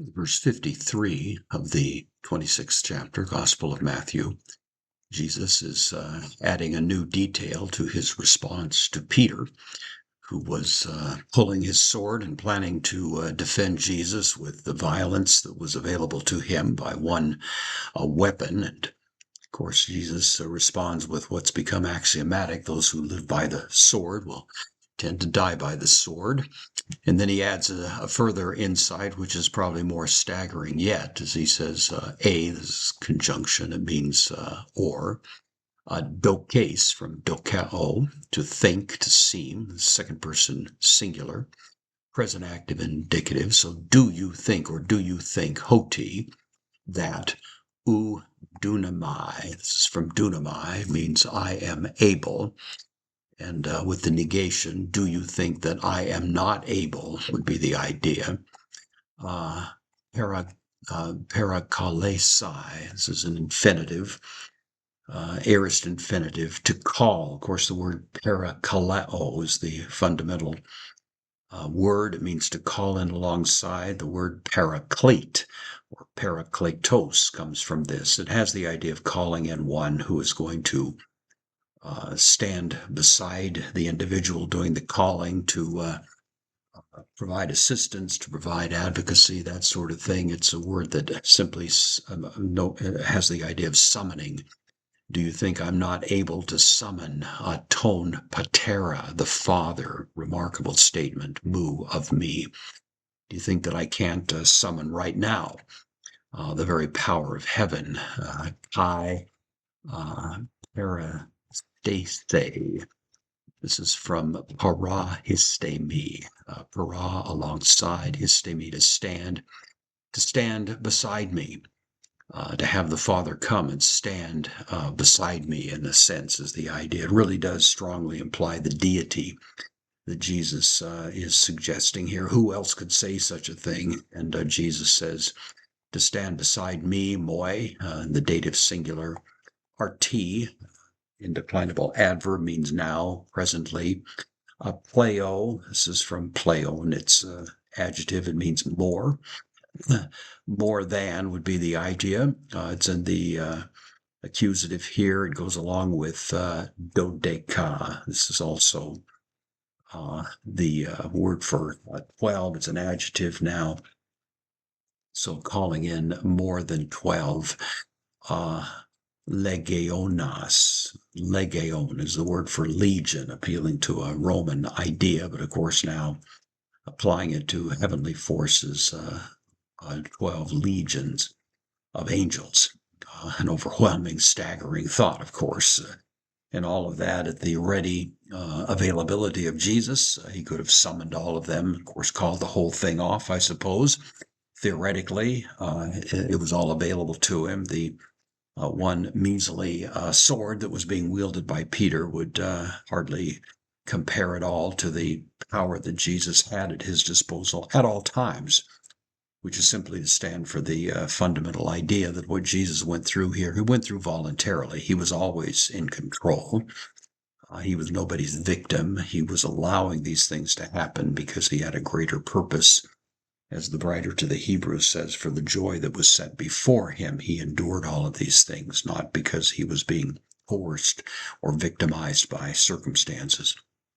Verse 53 of the 26th chapter, Gospel of Matthew, Jesus is adding a new detail to his response to Peter, who was pulling his sword and planning to defend Jesus with the violence that was available to him by one weapon. And of course, Jesus responds with what's become axiomatic: those who live by the sword will tend to die by the sword. And then he adds a further insight, which is probably more staggering yet, as he says, this is conjunction, it means or. Dokes, from dokao, to think, to seem, second person singular, present active indicative. So do you think, or do you think, hoti, that dunamai, this is from dunamai, means I am able. And with the negation, do you think that I am not able, would be the idea. Parakalesai, this is an infinitive, aorist infinitive, to call. Of course, the word parakaleo is the fundamental word. It means to call in alongside. The word paraclete or parakletos comes from this. It has the idea of calling in one who is going to stand beside the individual doing the calling, to provide assistance, to provide advocacy, that sort of thing. It's a word that simply has the idea of summoning. Do you think I'm not able to summon ton patera, the Father? Remarkable statement, mu of me. Do you think that I can't summon right now the very power of heaven? Kai para stay. This is from para histemi, para alongside, histemi to stand beside me, to have the Father come and stand beside me, in a sense, is the idea. It really does strongly imply the deity that Jesus is suggesting here. Who else could say such a thing? And Jesus says, to stand beside me, moi, the dative singular, arti, indeclinable adverb, means now, presently. Pleo, this is from pleo, and it's adjective, it means more. More than would be the idea. It's in the accusative here. It goes along with dodeka. This is also the word for 12. It's an adjective now. So calling in more than 12. Legionas. Legion is the word for legion, appealing to a Roman idea, but of course now applying it to heavenly forces, 12 legions of angels. An overwhelming, staggering thought, of course. And all of that at the ready availability of Jesus. He could have summoned all of them, of course, called the whole thing off, I suppose. Theoretically, it was all available to him. The one measly sword that was being wielded by Peter would hardly compare at all to the power that Jesus had at his disposal at all times, which is simply to stand for the fundamental idea that what Jesus went through here, he went through voluntarily. He was always in control. He was nobody's victim. He was allowing these things to happen because he had a greater purpose. As the writer to the Hebrews says, for the joy that was set before him, he endured all of these things, not because he was being coerced or victimized by circumstances.